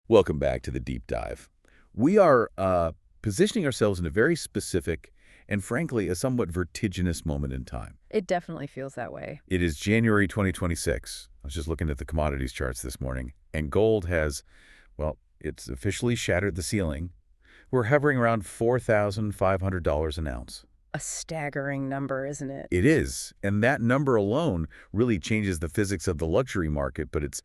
Welcome back to the deep dive. We are positioning ourselves in a very specific and, frankly, a somewhat vertiginous moment in time. It definitely feels that way. It is January 2026. I was just looking at the commodities charts this morning, and gold has, well, it's officially shattered the ceiling. We're hovering around $4,500 an ounce. A staggering number, isn't it? It is, and that number alone really changes the physics of the luxury market, but it's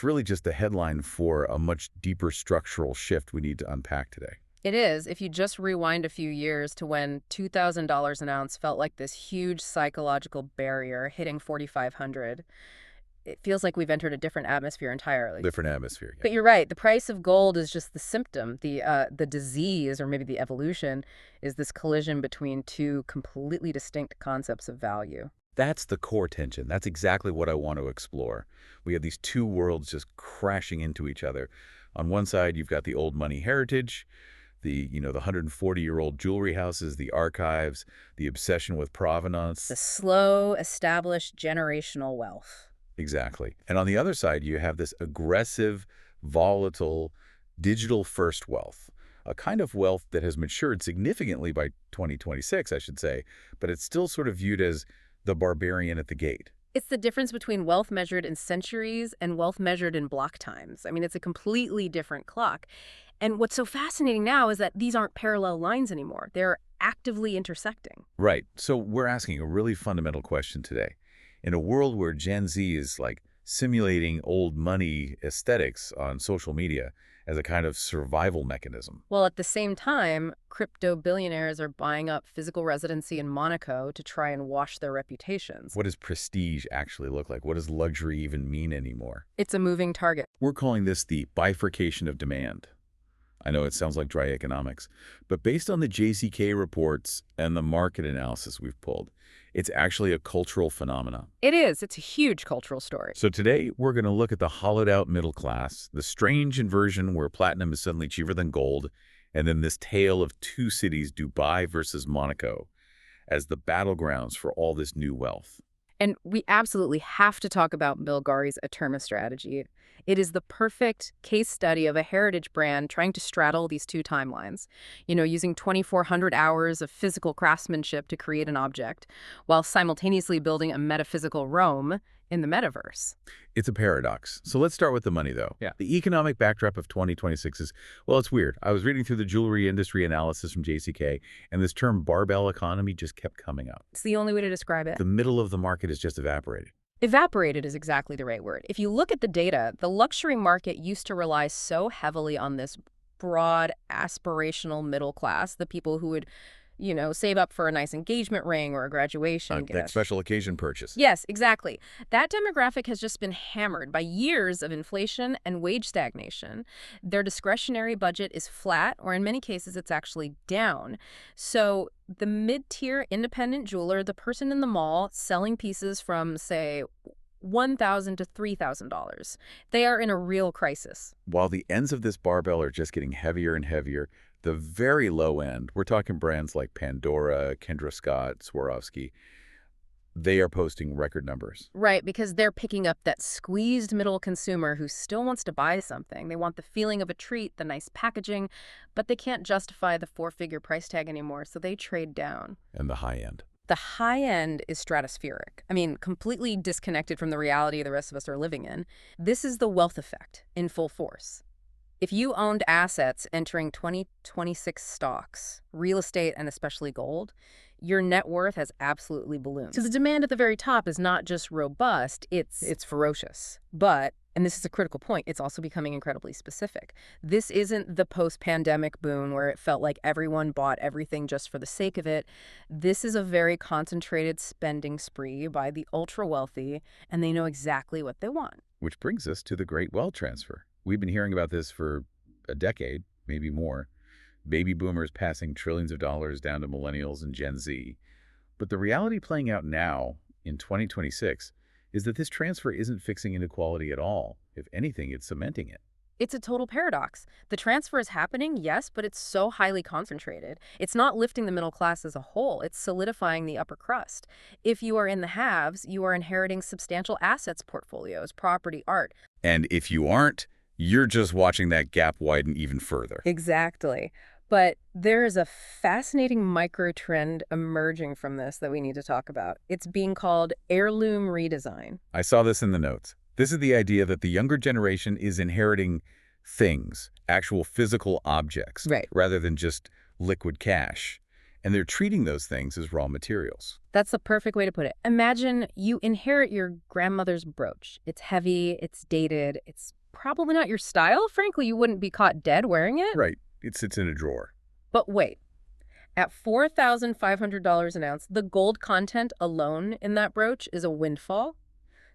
really just the headline for a much deeper structural shift we need to unpack today. It is. If you just rewind a few years to when $2,000 an ounce felt like this huge psychological barrier hitting 4,500, it feels like we've entered a different atmosphere entirely. Different atmosphere, yeah. But you're right. The price of gold is just the symptom. The disease, or maybe the evolution, is this collision between two completely distinct concepts of value. That's the core tension. That's exactly what I want to explore. We have these two worlds just crashing into each other. On one side, you've got the old money heritage, the 140-year-old jewelry houses, the archives, the obsession with provenance. The slow, established generational wealth. Exactly. And on the other side, you have this aggressive, volatile, digital-first wealth, a kind of wealth that has matured significantly by 2026, I should say, but it's still sort of viewed as the barbarian at the gate. It's the difference between wealth measured in centuries and wealth measured in block times. I mean, it's a completely different clock. And what's so fascinating now is that these aren't parallel lines anymore. They're actively intersecting. Right. So we're asking a really fundamental question today. In a world where Gen Z is like simulating old money aesthetics on social media as a kind of survival mechanism. While at the same time, crypto billionaires are buying up physical residency in Monaco to try and wash their reputations. What does prestige actually look like? What does luxury even mean anymore? It's a moving target. We're calling this the bifurcation of demand. I know it sounds like dry economics, but based on the JCK reports and the market analysis we've pulled, it's actually a cultural phenomenon. It is. It's a huge cultural story. So today, we're going to look at the hollowed-out middle class, the strange inversion where platinum is suddenly cheaper than gold, and then this tale of two cities, Dubai versus Monaco, as the battlegrounds for all this new wealth. And we absolutely have to talk about Bill Ghauri's Aterma strategy. It is the perfect case study of a heritage brand trying to straddle these two timelines, using 2,400 hours of physical craftsmanship to create an object, while simultaneously building a metaphysical Rome in the metaverse. It's a paradox. So let's start with the money, though. Yeah. The economic backdrop of 2026 is, well, it's weird. I was reading through the jewelry industry analysis from JCK, and this term barbell economy just kept coming up. It's the only way to describe it. The middle of the market is just evaporated. Evaporated is exactly the right word. If you look at the data, the luxury market used to rely so heavily on this broad, aspirational middle class, the people who would, save up for a nice engagement ring or a graduation gift. That special occasion purchase. Yes, exactly. That demographic has just been hammered by years of inflation and wage stagnation. Their discretionary budget is flat, or in many cases, it's actually down. So the mid-tier independent jeweler, the person in the mall selling pieces from, say, $1,000 to $3,000, they are in a real crisis. While the ends of this barbell are just getting heavier and heavier, the very low end, we're talking brands like Pandora, Kendra Scott, Swarovski, they are posting record numbers. Right, because they're picking up that squeezed middle consumer who still wants to buy something. They want the feeling of a treat, the nice packaging, but they can't justify the four-figure price tag anymore, so they trade down. And the high end. The high end is stratospheric. I mean, completely disconnected from the reality the rest of us are living in. This is the wealth effect in full force. If you owned assets entering 2026 stocks, real estate, and especially gold, your net worth has absolutely ballooned. So the demand at the very top is not just robust, it's ferocious. But, and this is a critical point, it's also becoming incredibly specific. This isn't the post-pandemic boom where it felt like everyone bought everything just for the sake of it. This is a very concentrated spending spree by the ultra-wealthy, and they know exactly what they want. Which brings us to the great wealth transfer. We've been hearing about this for a decade, maybe more. Baby boomers passing trillions of dollars down to millennials and Gen Z. But the reality playing out now, in 2026, is that this transfer isn't fixing inequality at all. If anything, it's cementing it. It's a total paradox. The transfer is happening, yes, but it's so highly concentrated. It's not lifting the middle class as a whole. It's solidifying the upper crust. If you are in the haves, you are inheriting substantial assets portfolios, property, art. And if you aren't, You're just watching that gap widen even further. Exactly. But there is a fascinating micro trend emerging from this that we need to talk about. It's being called heirloom redesign. I saw this in the notes. This is the idea that the younger generation is inheriting things, actual physical objects, Right. rather than just liquid cash. And they're treating those things as raw materials. That's the perfect way to put it. Imagine you inherit your grandmother's brooch. It's heavy, it's dated, it's probably not your style. Frankly, you wouldn't be caught dead wearing it. Right. It sits in a drawer. But wait, at $4,500 an ounce, the gold content alone in that brooch is a windfall.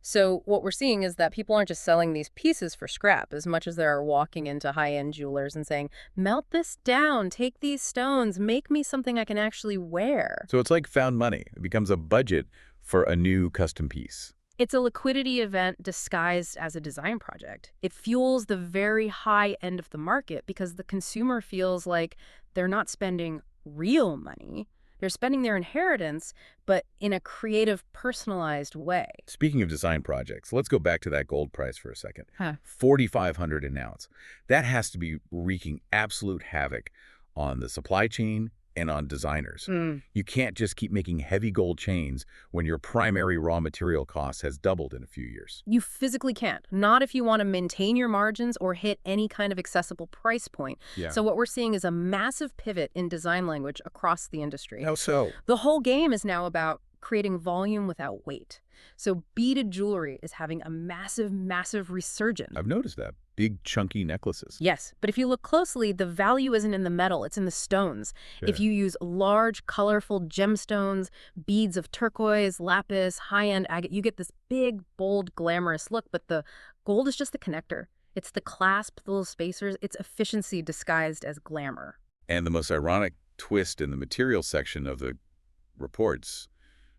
So what we're seeing is that people aren't just selling these pieces for scrap as much as they are walking into high-end jewelers and saying, melt this down, take these stones, make me something I can actually wear. So it's like found money. It becomes a budget for a new custom piece. It's a liquidity event disguised as a design project. It fuels the very high end of the market because the consumer feels like they're not spending real money. They're spending their inheritance, but in a creative, personalized way. Speaking of design projects, let's go back to that gold price for a second. Huh. $4,500 an ounce. That has to be wreaking absolute havoc on the supply chain and on designers. You can't just keep making heavy gold chains when your primary raw material cost has doubled in a few years. You physically can't. Not if you want to maintain your margins or hit any kind of accessible price point. Yeah. So what we're seeing is a massive pivot in design language across the industry. How so? The whole game is now about creating volume without weight. So beaded jewelry is having a massive, massive resurgence. I've noticed that. Big, chunky necklaces. Yes, but if you look closely, the value isn't in the metal, it's in the stones. Yeah. If you use large, colorful gemstones, beads of turquoise, lapis, high-end agate, you get this big, bold, glamorous look, but the gold is just the connector. It's the clasp, the little spacers, it's efficiency disguised as glamour. And the most ironic twist in the material section of the reports,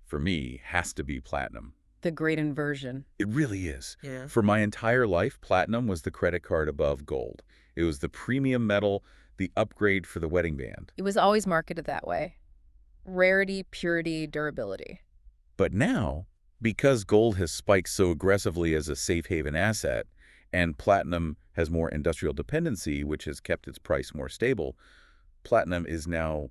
for me, has to be platinum. The great inversion. It really is. Yeah. For my entire life, platinum was the credit card above gold. It was the premium metal, the upgrade for the wedding band. It was always marketed that way. Rarity, purity, durability. But now, because gold has spiked so aggressively as a safe haven asset, and platinum has more industrial dependency, which has kept its price more stable, platinum is now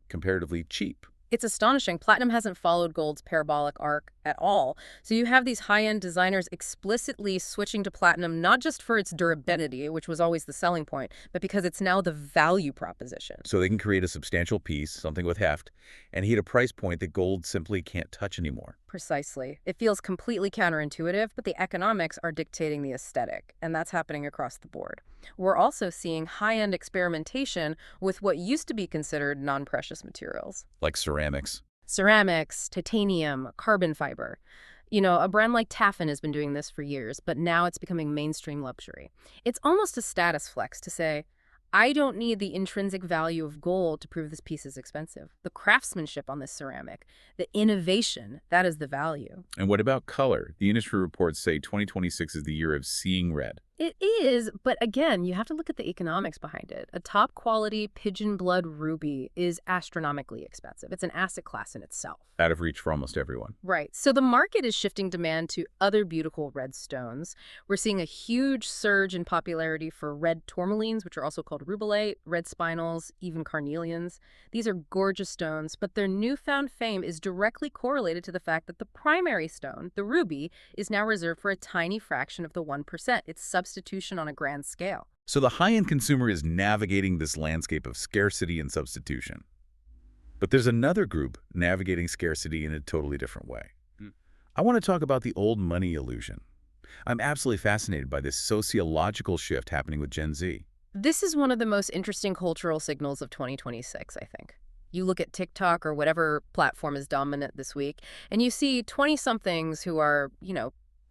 comparatively cheap. It's astonishing. Platinum hasn't followed gold's parabolic arc at all. So you have these high-end designers explicitly switching to platinum, not just for its durability, which was always the selling point, but because it's now the value proposition. So they can create a substantial piece, something with heft, and hit a price point that gold simply can't touch anymore. Precisely. It feels completely counterintuitive, but the economics are dictating the aesthetic, and that's happening across the board. We're also seeing high-end experimentation with what used to be considered non-precious materials. Like ceramics. Ceramics, titanium, carbon fiber. You know, a brand like Taffin has been doing this for years, but now it's becoming mainstream luxury. It's almost a status flex to say, I don't need the intrinsic value of gold to prove this piece is expensive. The craftsmanship on this ceramic, the innovation, that is the value. And what about color? The industry reports say 2026 is the year of seeing red. It is, but again, you have to look at the economics behind it. A top-quality pigeon blood ruby is astronomically expensive. It's an asset class in itself. Out of reach for almost everyone. Right. So the market is shifting demand to other beautiful red stones. We're seeing a huge surge in popularity for red tourmalines, which are also called rubellite, red spinels, even carnelians. These are gorgeous stones, but their newfound fame is directly correlated to the fact that the primary stone, the ruby, is now reserved for a tiny fraction of the 1%. It's substitution on a grand scale. So the high-end consumer is navigating this landscape of scarcity and substitution. But there's another group navigating scarcity in a totally different way. I want to talk about the old money illusion. I'm absolutely fascinated by this sociological shift happening with Gen Z. This is one of the most interesting cultural signals of 2026, I think. You look at TikTok or whatever platform is dominant this week, and you see 20-somethings who are,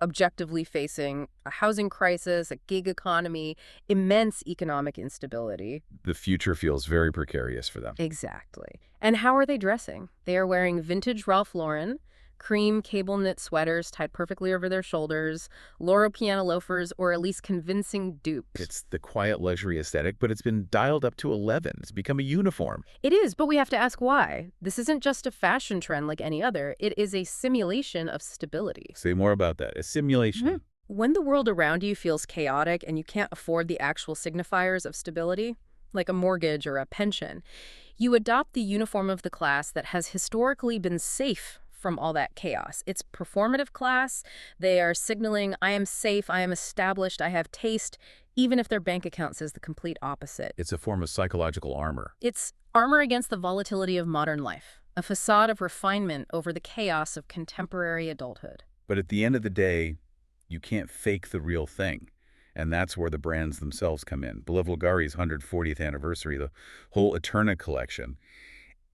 objectively facing a housing crisis, a gig economy, immense economic instability. The future feels very precarious for them. Exactly. And how are they dressing? They are wearing vintage Ralph Lauren, cream cable knit sweaters tied perfectly over their shoulders, Loro Piana loafers, or at least convincing dupes. It's the quiet luxury aesthetic, but it's been dialed up to 11. It's become a uniform. It is, but we have to ask why. This isn't just a fashion trend like any other. It is a simulation of stability. Say more about that. A simulation. When the world around you feels chaotic and you can't afford the actual signifiers of stability, like a mortgage or a pension, you adopt the uniform of the class that has historically been safe from all that chaos. It's performative class. They are signaling, I am safe, I am established, I have taste, even if their bank account says the complete opposite. It's a form of psychological armor. It's armor against the volatility of modern life, a facade of refinement over the chaos of contemporary adulthood. But at the end of the day, you can't fake the real thing. And that's where the brands themselves come in. Bulgari's 140th anniversary, the whole Eterna collection.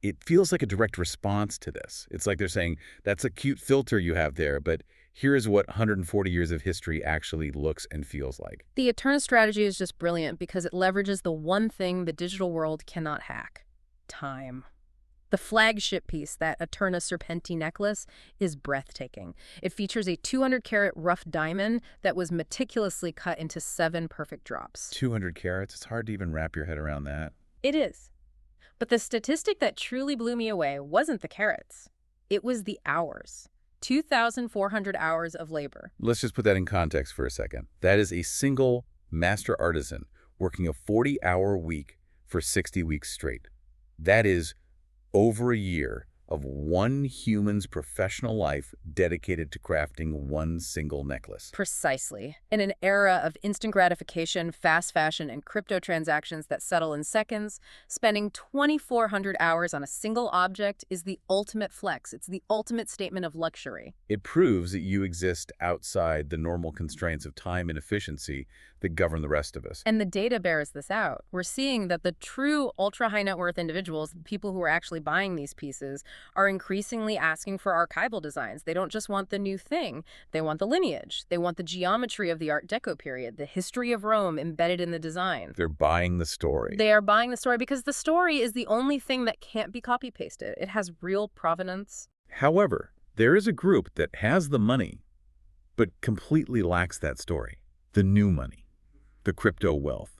It feels like a direct response to this. It's like they're saying, that's a cute filter you have there, but here's what 140 years of history actually looks and feels like. The Eterna strategy is just brilliant because it leverages the one thing the digital world cannot hack: time. The flagship piece, that Eterna Serpenti necklace, is breathtaking. It features a 200-carat rough diamond that was meticulously cut into 7 perfect drops. 200 carats? It's hard to even wrap your head around that. It is. But the statistic that truly blew me away wasn't the carats. It was the hours. 2,400 hours of labor. Let's just put that in context for a second. That is a single master artisan working a 40-hour week for 60 weeks straight. That is over a year of one human's professional life dedicated to crafting one single necklace. Precisely. In an era of instant gratification, fast fashion, and crypto transactions that settle in seconds, spending 2,400 hours on a single object is the ultimate flex. It's the ultimate statement of luxury. It proves that you exist outside the normal constraints of time and efficiency that govern the rest of us. And the data bears this out. We're seeing that the true ultra-high net worth individuals, the people who are actually buying these pieces, are increasingly asking for archival designs. They don't just want the new thing. They want the lineage. They want the geometry of the Art Deco period, the history of Rome embedded in the design. They're buying the story. They are buying the story because the story is the only thing that can't be copy-pasted. It has real provenance. However, there is a group that has the money, but completely lacks that story. The new money. The crypto wealth.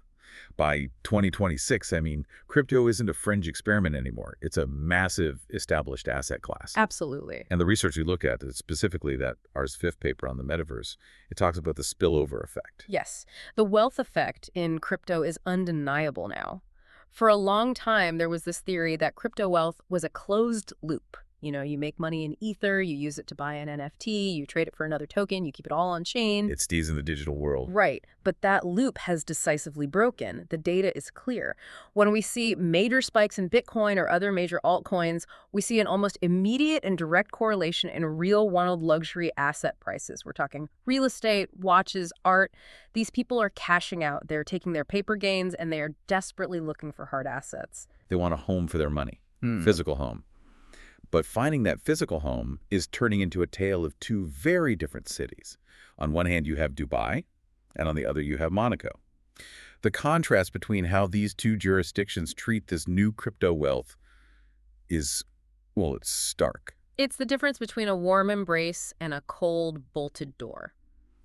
By 2026, I mean, crypto isn't a fringe experiment anymore. It's a massive established asset class. Absolutely. And the research we look at, specifically that ours fifth paper on the metaverse, it talks about the spillover effect. Yes. The wealth effect in crypto is undeniable now. For a long time, there was this theory that crypto wealth was a closed loop. You know, you make money in Ether, you use it to buy an NFT, you trade it for another token, you keep it all on chain. It stays in the digital world. Right, but that loop has decisively broken. The data is clear. When we see major spikes in Bitcoin or other major altcoins, we see an almost immediate and direct correlation in real-world luxury asset prices. We're talking real estate, watches, art. These people are cashing out. They're taking their paper gains, and they are desperately looking for hard assets. They want a home for their money, physical home. But finding that physical home is turning into a tale of two very different cities. On one hand, you have Dubai, and on the other, you have Monaco. The contrast between how these two jurisdictions treat this new crypto wealth is, well, it's stark. It's the difference between a warm embrace and a cold, bolted door.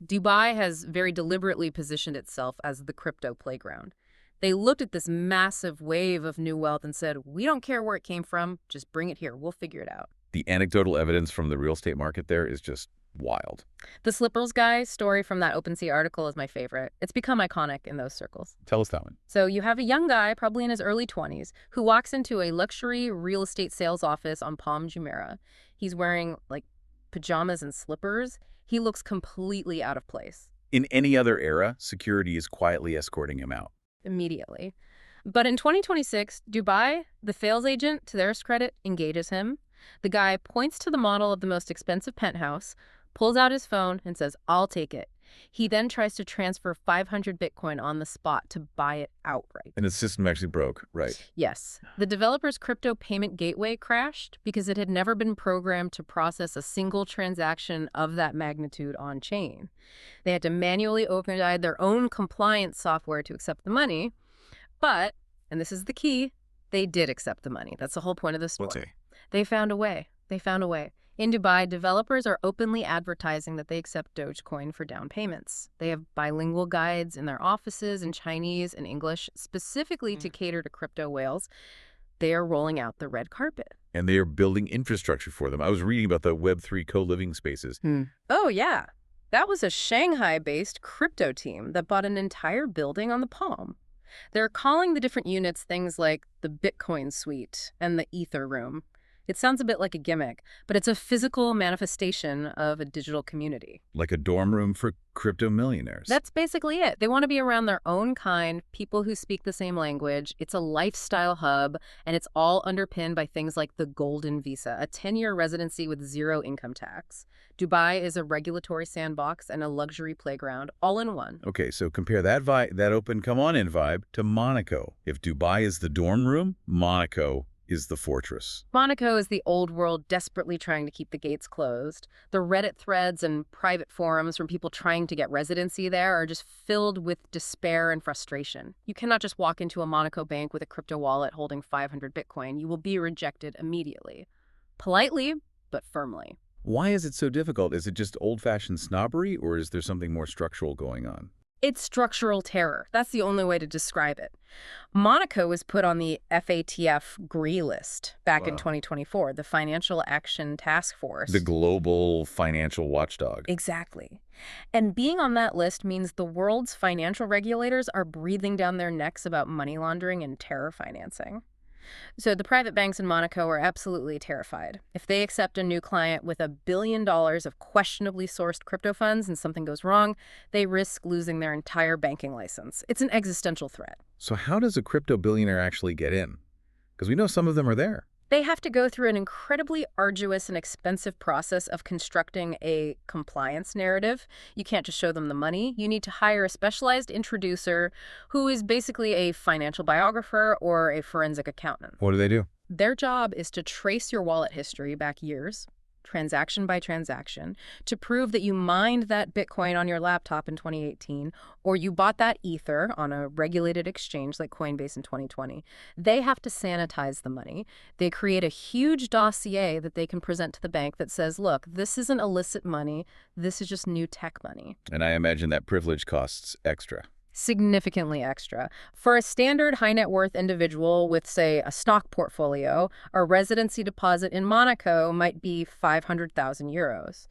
Dubai has very deliberately positioned itself as the crypto playground. They looked at this massive wave of new wealth and said, we don't care where it came from, just bring it here, we'll figure it out. The anecdotal evidence from the real estate market there is just wild. The Slippers guy story from that OpenSea article is my favorite. It's become iconic in those circles. Tell us that one. So you have a young guy, probably in his early 20s, who walks into a luxury real estate sales office on Palm Jumeirah. He's wearing, like, pajamas and slippers. He looks completely out of place. In any other era, security is quietly escorting him out. Immediately. But in 2026, Dubai, the sales agent, to their credit, engages him. The guy points to the model of the most expensive penthouse, pulls out his phone, and says, I'll take it. He then tries to transfer 500 Bitcoin on the spot to buy it outright. And the system actually broke, right? Yes. The developer's crypto payment gateway crashed because it had never been programmed to process a single transaction of that magnitude on-chain. They had to manually override their own compliance software to accept the money. But, and this is the key, they did accept the money. That's the whole point of the story. What's it? They found a way. They found a way. In Dubai, developers are openly advertising that they accept Dogecoin for down payments. They have bilingual guides in their offices in Chinese and English, specifically to cater to crypto whales. They are rolling out the red carpet. And they are building infrastructure for them. I was reading about the Web3 co-living spaces. Oh, yeah. That was a Shanghai-based crypto team that bought an entire building on the Palm. They're calling the different units things like the Bitcoin suite and the Ether room. It sounds a bit like a gimmick, but it's a physical manifestation of a digital community. Like a dorm room for crypto millionaires. That's basically it. They want to be around their own kind, people who speak the same language. It's a lifestyle hub, and it's all underpinned by things like the Golden Visa, a 10-year residency with zero income tax. Dubai is a regulatory sandbox and a luxury playground, all in one. Okay, so compare that open come on in vibe to Monaco. If Dubai is the dorm room, Monaco is the fortress. Monaco is the old world desperately trying to keep the gates closed. The Reddit threads and private forums from people trying to get residency there are just filled with despair and frustration. You cannot just walk into a Monaco bank with a crypto wallet holding 500 Bitcoin. You will be rejected immediately. Politely, but firmly. Why is it so difficult? Is it just old-fashioned snobbery, or is there something more structural going on? It's structural terror. That's the only way to describe it. Monaco was put on the FATF GRI list back in 2024, the Financial Action Task Force. The global financial watchdog. Exactly. And being on that list means the world's financial regulators are breathing down their necks about money laundering and terror financing. So the private banks in Monaco are absolutely terrified. If they accept a new client with $1 billion of questionably sourced crypto funds and something goes wrong, they risk losing their entire banking license. It's an existential threat. So how does a crypto billionaire actually get in? Because we know some of them are there. They have to go through an incredibly arduous and expensive process of constructing a compliance narrative. You can't just show them the money. You need to hire a specialized introducer who is basically a financial biographer or a forensic accountant. What do they do? Their job is to trace your wallet history back years, transaction by transaction, to prove that you mined that Bitcoin on your laptop in 2018, or you bought that Ether on a regulated exchange like Coinbase in 2020. They have to sanitize the money. They create a huge dossier that they can present to the bank that says, look, this isn't illicit money, this is just new tech money. And I imagine that privilege costs extra. Significantly extra. For a standard high net worth individual with, say, a stock portfolio, a residency deposit in Monaco might be 500,000 euros.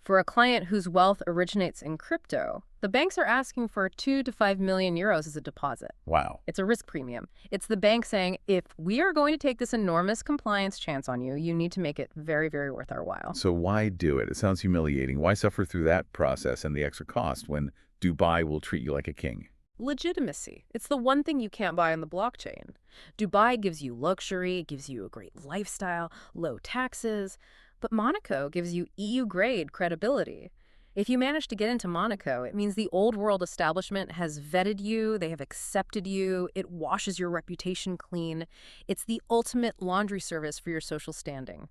For a client whose wealth originates in crypto, the banks are asking for 2 to 5 million euros as a deposit. Wow. It's a risk premium. It's the bank saying, if we are going to take this enormous compliance chance on you, you need to make it very, very worth our while. So why do it? It sounds humiliating. Why suffer through that process and the extra cost when Dubai will treat you like a king? Legitimacy. It's the one thing you can't buy on the blockchain. Dubai gives you luxury, it gives you a great lifestyle, low taxes, but Monaco gives you EU-grade credibility. If you manage to get into Monaco, it means the old world establishment has vetted you, they have accepted you, it washes your reputation clean. It's the ultimate laundry service for your social standing.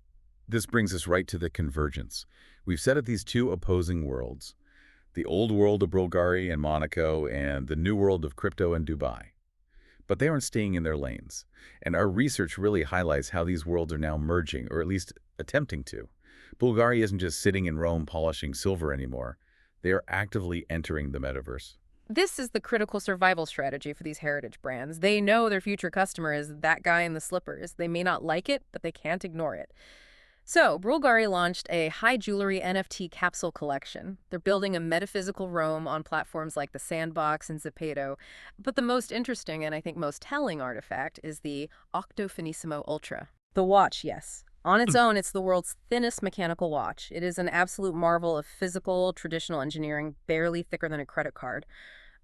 This brings us right to the convergence. We've set up these two opposing worlds. The old world of Bulgaria and Monaco and the new world of crypto and Dubai. But they aren't staying in their lanes. And our research really highlights how these worlds are now merging, or at least attempting to. Bulgaria isn't just sitting in Rome polishing silver anymore. They are actively entering the metaverse. This is the critical survival strategy for these heritage brands. They know their future customer is that guy in the slippers. They may not like it, but they can't ignore it. So, Bulgari launched a high jewelry NFT capsule collection. They're building a metaphysical Rome on platforms like the Sandbox and Zepeto. But the most interesting and I think most telling artifact is the Octo Finissimo Ultra. The watch, yes. On its own, it's the world's thinnest mechanical watch. It is an absolute marvel of physical, traditional engineering, barely thicker than a credit card.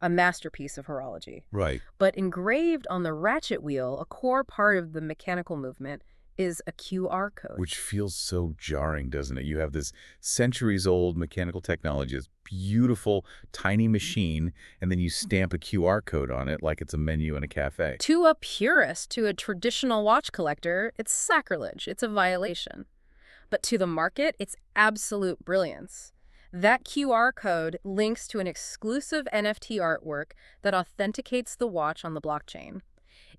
A masterpiece of horology. Right. But engraved on the ratchet wheel, a core part of the mechanical movement, is a QR code. Which feels so jarring, doesn't it? You have this centuries-old mechanical technology, this beautiful, tiny machine, and then you stamp a QR code on it like it's a menu in a cafe. To a purist, to a traditional watch collector, it's sacrilege. It's a violation. But to the market, it's absolute brilliance. That QR code links to an exclusive NFT artwork that authenticates the watch on the blockchain.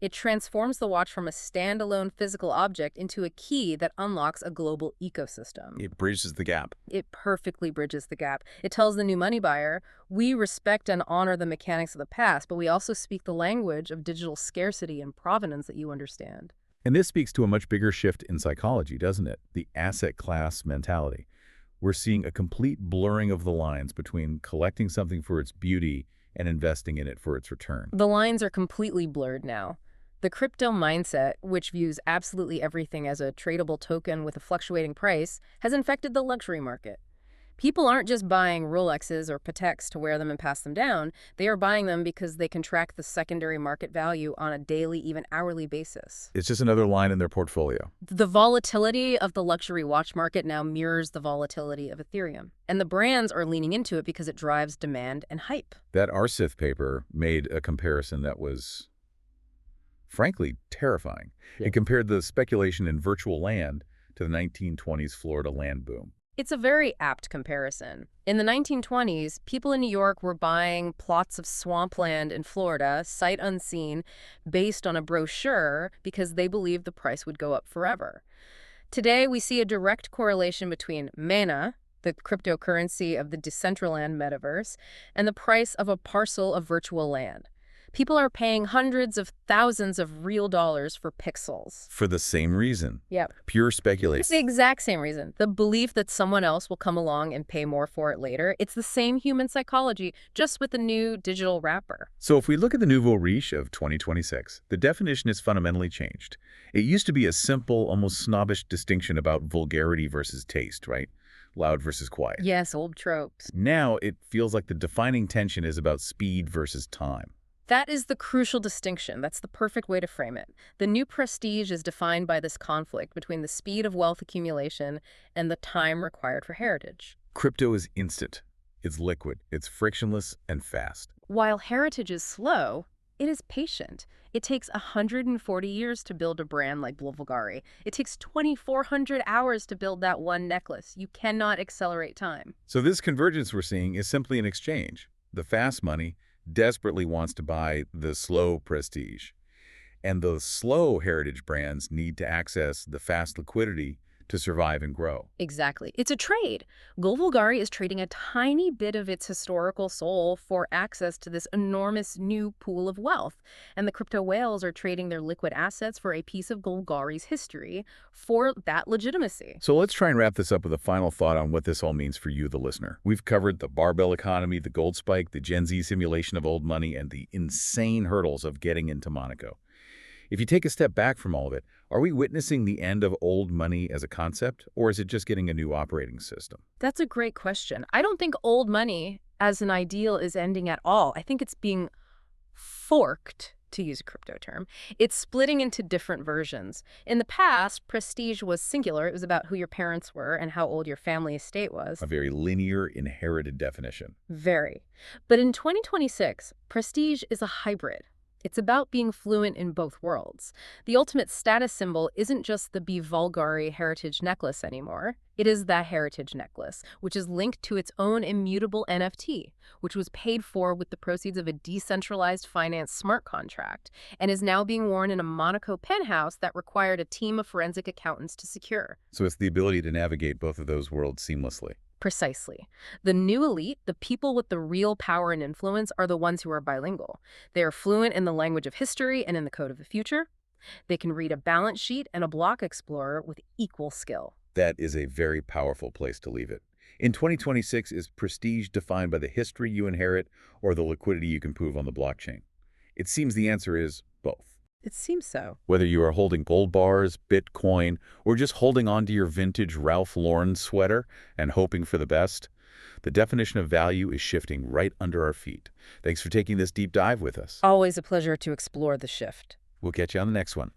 It transforms the watch from a standalone physical object into a key that unlocks a global ecosystem. It bridges the gap. It perfectly bridges the gap. It tells the new money buyer, we respect and honor the mechanics of the past, but we also speak the language of digital scarcity and provenance that you understand. And this speaks to a much bigger shift in psychology, doesn't it? The asset class mentality. We're seeing a complete blurring of the lines between collecting something for its beauty and investing in it for its return. The lines are completely blurred now. The crypto mindset, which views absolutely everything as a tradable token with a fluctuating price, has infected the luxury market. People aren't just buying Rolexes or Pateks to wear them and pass them down. They are buying them because they can track the secondary market value on a daily, even hourly basis. It's just another line in their portfolio. The volatility of the luxury watch market now mirrors the volatility of Ethereum. And the brands are leaning into it because it drives demand and hype. That Arsith paper made a comparison that was, frankly, terrifying. Yeah. It compared the speculation in virtual land to the 1920s Florida land boom. It's a very apt comparison. In the 1920s, people in New York were buying plots of swampland in Florida, sight unseen, based on a brochure because they believed the price would go up forever. Today, we see a direct correlation between MENA, the cryptocurrency of the Decentraland metaverse, and the price of a parcel of virtual land. People are paying hundreds of thousands of real dollars for pixels. For the same reason. Yep. Pure It's speculation. the exact same reason. The belief that someone else will come along and pay more for it later. It's the same human psychology, just with a new digital wrapper. So if we look at the nouveau riche of 2026, the definition has fundamentally changed. It used to be a simple, almost snobbish distinction about vulgarity versus taste, right? Loud versus quiet. Yes, old tropes. Now it feels like the defining tension is about speed versus time. That is the crucial distinction. That's the perfect way to frame it. The new prestige is defined by this conflict between the speed of wealth accumulation and the time required for heritage. Crypto is instant. It's liquid. It's frictionless and fast. While heritage is slow, it is patient. It takes 140 years to build a brand like Bulgari. It takes 2,400 hours to build that one necklace. You cannot accelerate time. So this convergence we're seeing is simply an exchange. The fast money desperately wants to buy the slow prestige. And the slow heritage brands need to access the fast liquidity to survive and grow. Exactly. It's a trade. Bulgari is trading a tiny bit of its historical soul for access to this enormous new pool of wealth. And the crypto whales are trading their liquid assets for a piece of Bulgari's history for that legitimacy. So let's try and wrap this up with a final thought on what this all means for you, the listener. We've covered the barbell economy, the gold spike, the Gen Z simulation of old money, and the insane hurdles of getting into Monaco. If you take a step back from all of it, are we witnessing the end of old money as a concept, or is it just getting a new operating system? That's a great question. I don't think old money as an ideal is ending at all. I think it's being forked, to use a crypto term. It's splitting into different versions. In the past, prestige was singular. It was about who your parents were and how old your family estate was. A very linear, inherited definition. Very. But in 2026, prestige is a hybrid. It's about being fluent in both worlds. The ultimate status symbol isn't just the Bulgari heritage necklace anymore. It is that heritage necklace, which is linked to its own immutable NFT, which was paid for with the proceeds of a decentralized finance smart contract, and is now being worn in a Monaco penthouse that required a team of forensic accountants to secure. So it's the ability to navigate both of those worlds seamlessly. Precisely. The new elite, the people with the real power and influence, are the ones who are bilingual. They are fluent in the language of history and in the code of the future. They can read a balance sheet and a block explorer with equal skill. That is a very powerful place to leave it. In 2026, is prestige defined by the history you inherit or the liquidity you can prove on the blockchain? It seems the answer is both. It seems so. Whether you are holding gold bars, Bitcoin, or just holding on to your vintage Ralph Lauren sweater and hoping for the best, the definition of value is shifting right under our feet. Thanks for taking this deep dive with us. Always a pleasure to explore the shift. We'll catch you on the next one.